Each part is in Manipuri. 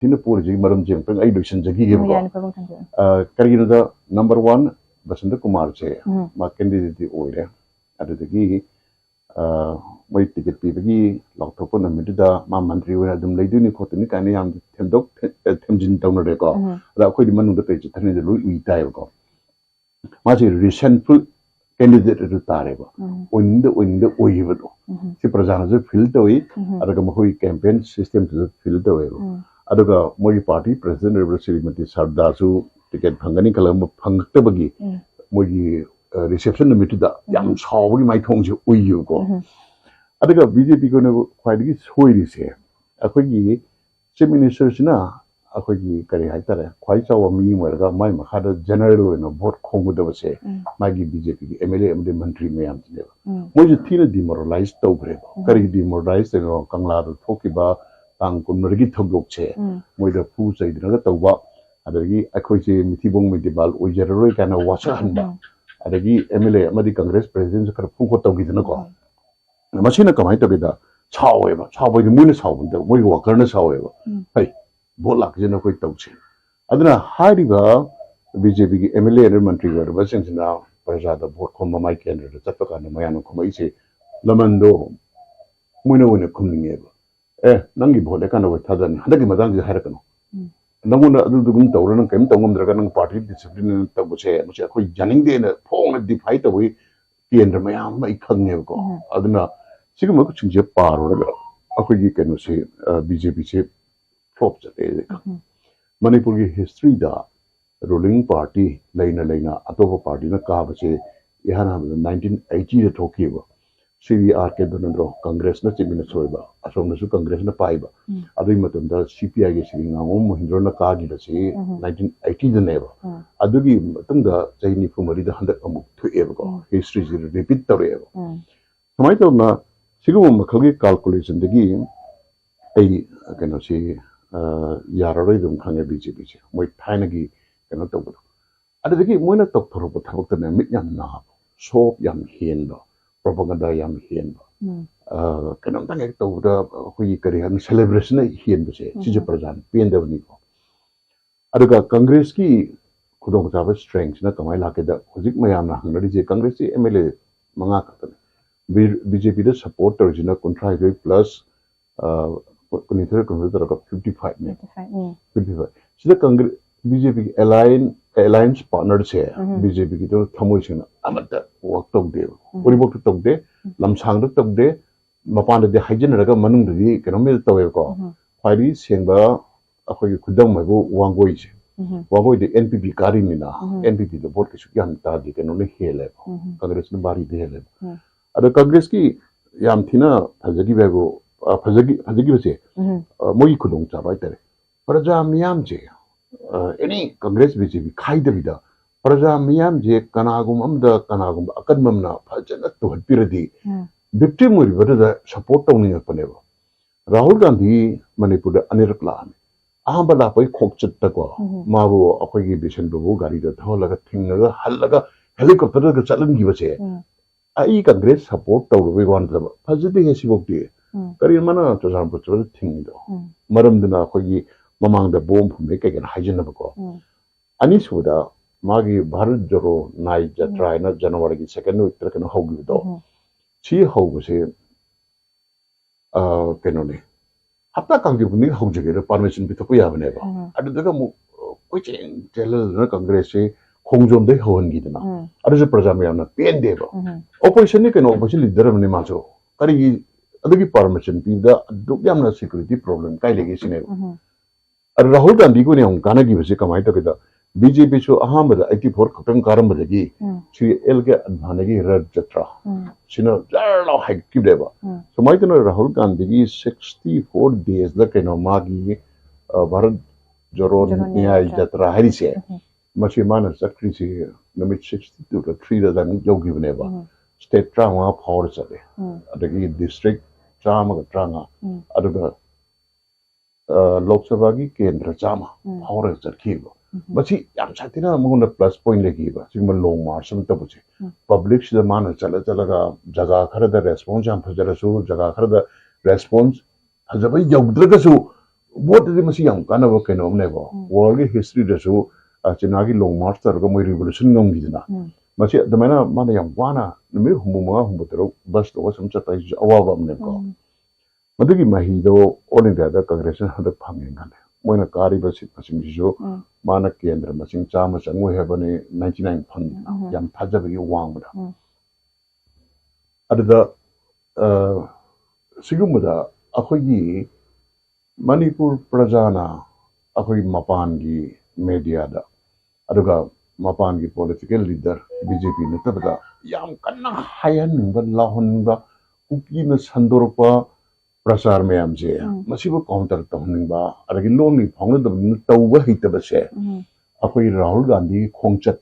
tina puri ji maram jeng peng ai duisan jagi ge ko karina da number 1 Basanta Kumar che ma candidate oire adudagi mai ticket pi bagi lokthop na miduda ma mantri ora dum leiduni khotni kani yam themdok themjin tawna re ko ra khoi di manu da pe chithani de lui wi tai ko ma ji resentful candidate ru tare ba oinde oiba do si prajana je fil tawai adaga mahoi campaign system to fil tawai adaga moi party president Srimati Sarda su ticket phangani kalam phangtabagi moi reception namituda yam sawgi mai thongje uiyu ko adaga BJP ko na khwaidigi soiri se akhoi chief minister sina akhoi kari haitare khwai chawa mi moraga mai makhada general no vote khonguda base magi BJP ki MLA amde mantri mayam tine moi je thina demoralize tawbre kari demoralize no kangla do thokiba tang kunmergi thoglok che moi da pu chai dina tawba adagi akhoi che mithibong medibal oijaroi kana wasa handa adagi MLA amadi Congress president kar pu ko tawgi dina ko machine kamai tabida chaweba chawbai de muine chawbunda moi wa karna chaweba hai bolak jena koi tawche aduna hariba BJP ki MLA and mantri gar basing sina praja da vote khom mai candidate chatpa kana mayan khomai che lamando muine wone khumninge nangi bole kana wa thadan hadagi madang ji harakano nangona adu dugum tawra nang kem tawngam draga nang party discipline tawche muche khoi janing de na phong defy tawai kendra mayam mai khange ko aduna sigma ku chingje paro daga akhoi kenu se BJP che flop chate Manipur ki history da ruling party laina atopa party na ka bache yahana 1980 de thokiba CVR ke donandro Congress na chimina soiba asom na su Congress na paiba adu matum da CPI ge siringa ngom mohindro na ka gi da se 1980 de neba adu gi matum da chaini phumari da handak amuk thueba ko history ji repeat tawreba samai to na sigum makhagi calculation de gi ai kano si yararoi dum khange BJP che moi thaina gi kano tawbu adu de gi moina tok thoro pa thabak ta na mit yam na so yam hen do propaganda yam hen ba kanam tang ek to da hui kari han celebration hen ba se chi je prajan pen da ni ko aduga Congress ki khudong cha ba strength na kamai la ke da hojik mayam na hang ri je Congress ki MLA manga ka ta BJP da support tor jina contribute plus kunithar kunithar ka 55 ne 55 sida Congress BJP alliance partner che BJP ki to thamoi sina amata work tok de uribok tok de lamsang tok de mapan de hajin raga manung de economic tawe ko khwari sengba akhoi khudam mai bo wangoi che wangoi de NPP kari ni na NPP de vote ki yan ta de no ne hele Congress ne bari de hele ada Congress ki yam thina phajagi bego phajagi bese moi khudong cha bai tare praja miyam je any Congress BJP khaidabida praja miyam je kanagum amda kanagum akanmamna phajana to hatpiradi victim uri bada support tawning paneba Rahul Gandhi Manipur da anirakla ahambala pai khokchat ta ko mabu akhoi gi bisen bu gari da tholaga thingaga hallaga helicopter ga chalan gi bache ai Congress support tawru wan da phajati he sibokti kari mana to jam put thing do maram dina akhoi gi mamang da bomb phum ke gen hajin ba ko ani suda magi Bharat Joro nai jatra na January gi second week tra kan hogi do chi hogu se keno ne hapta kang gi buni hoju ge permission bi to ko ya bane ba adu daga mu koi chen tel na Congress se khongjom de hoan gi dina adu se praja me na pen de ba opposition ni keno opposition leader ne ma jo kari gi adu gi permission bi da du yam na security problem kai le gi sine Rahul Gandhi ko ne hong kana gi bese kamai ta da BJP so aham da 84 khotang karam ba gi chi el ge adhane gi rad jatra sino jarlo hike ki deba so mai tano Rahul Gandhi gi 64 days da keno magi Bharat Joro nya jatra hari se machi mana sakri se namit 62 da 3 da ni yogi bneba state trama power chale adagi district trama tranga aduga Lok Sabha ki kendra chama power charkiba machi yam chatina mungna plus point legi ba singma long march sam tabu che public sida mana chala ga jaga khara da response am phajara su jaga khara da response hajabai yogdra ga su vote the Masiam kind of okay no never. World history the so Chinagi long master go my revolution no gidna. Masi the mana mana yang wana the me humuma humbutero bus to some surprise awam nebo. Madugi mahido all in the other congression had a panging. When a cariba sit passing show, Mana Kendra Masing Chamas and we have only 99 pun Yam Tajabi Wang. At the Sigumada, Akoyi, Manipur Prajana, Akoyi Mapangi, Mediada, Aduga Mapangi political leader, BJP Nataga, Yam Kana Hayan, the Lahonga, Ukina Sandoropa. Prasar mayam je masibu counter tawning ba aragi loni phong da tawba hita ba se akoi Rahul Gandhi khongchat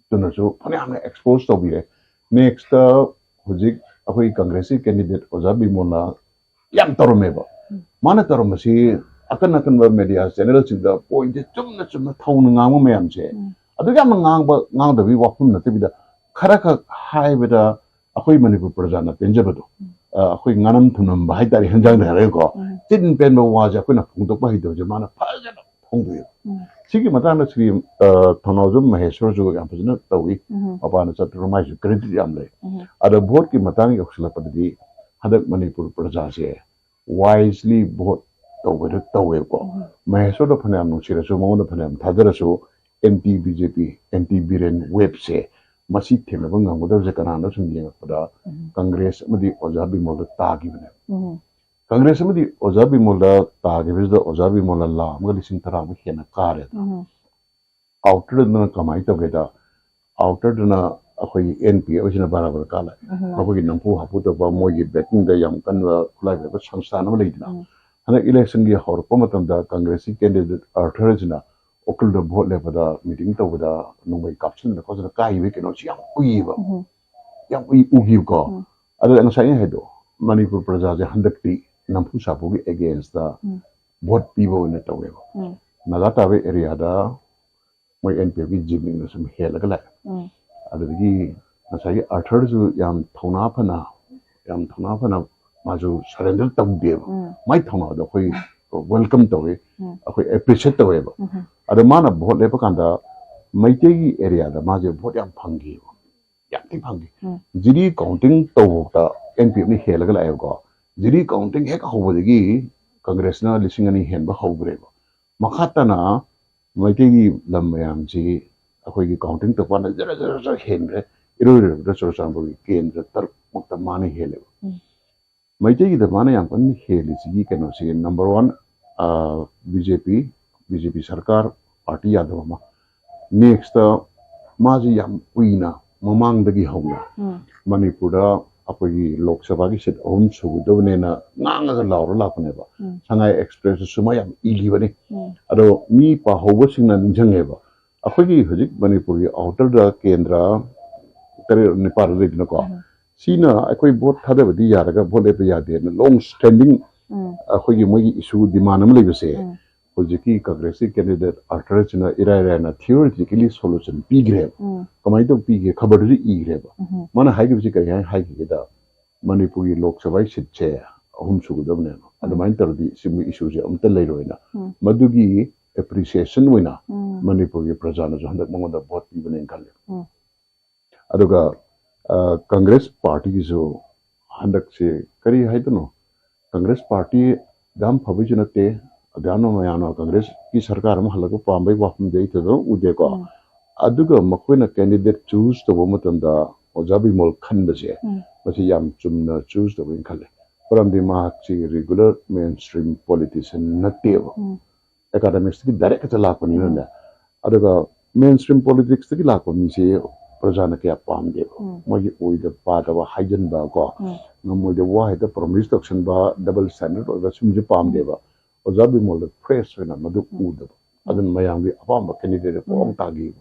tuna so phane expose to bi next hujik akoi congress candidate Oza Bimola yam tarome ba mana taromasi akan ba media channel sing da point chumna thawna ngam mayam je adu yam ngang da bi wapun na te bi da khara kha hai beda akoi Manipur prajana penjabado akhoi nganam thunam bai tari hanjang da re ko tin pen ba wa ja kuna phungdok ba hido je mana phaja phungdu sigi matana sri thonojum maheshwar ju ga phajna tawi apana chatru mai ju credit yam le ada vote ki matang yoksla paddi hadak Manipur praja se wisely vote tawe ko maheshwar da phanam nu sira so mo da phanam thadara so anti BJP anti Biren web se Masih thema bang ngam da je kana na sum yeng pada Congress amadi Oza Bimola tagi bane Congress amadi Oza Bimola tagi bis da Oza Bimola la amga lising tara ma hena kare outer na kamai to geda outer na akhoi NP awsina barabar kala akhoi nampu hapu to ba moi backing da yam kan khulai ba sangsana ma leidina ana election gi hor pa matam da Congress candidate Arthur jina okul da vote le pada meeting to pada nungbai caption da ko kai we keno chiang ui ba yang ui ugi ko ada ang sai hedo Manipur praja je handakti nampu sapu gi against the vote people in the way nagata we area da moi NPP jiming na sum hela kala ada gi nasai Arthur ju yam thona phana maju surrender tabde mai thona da koi welcome to we akoi appreciate to we ba ada mana vote lepa kanda maitegi area da maje vote yang phangi jiri counting to ta NPP ni helaga la ko jiri counting hek hobodegi Congress na lisingani hen ba hobre ba makhata na maitegi lamyam ji akoi gi counting to pan jara hen re iru da so sam bo ken da tar mukta mani hele maitegi da mana yang pan heli ji keno si number 1 BJP sarkar party yadava ma next maji yam uina mamang dagi hawna Manipur da apagi Lok Sabha gi sit om su do ne na nanga ga lawra la pane ba Shanghai Express suma yam igi bani ado mi pa hobo sing na ningjang ba apagi hojik Manipur gi outer da kendra tare Nepal re dina ko sina akoi vote thada badi yara ga vote pe yade na long standing akoi moi issue demand am le se hojiki Congress candidate Arthur china ira na theoretically solution pigre kamai to pige khabar ri igre ba mana hai gi kai hai gi da Manipur gi Lok Sabha sit che ahum su gudam ne adamai tar di simu issue je amta lei roina madugi appreciation wina Manipur gi prajana jo handak mongoda vote pi bane kale aduga Congress party gi jo handak se kari hai to no Congress party dam phabijunate adano mayano Congress ki sarkar ma halago pambai wafum dei to ude ko aduga makoina candidate choose to bomatam da Oza Bimola khan ba je masi yam chumna choose to win khale param di ma chi regular mainstream politician natev academics ki direct chala pani na aduga mainstream politics ki la ko mi se prajana ke apam de mo gi oi da pa da haijan ba ko ngamo de wa da promise action ba double standard or sum je pam de ba Oza Bimola press na madu ud adun mayang bi apam candidate ko ong tagi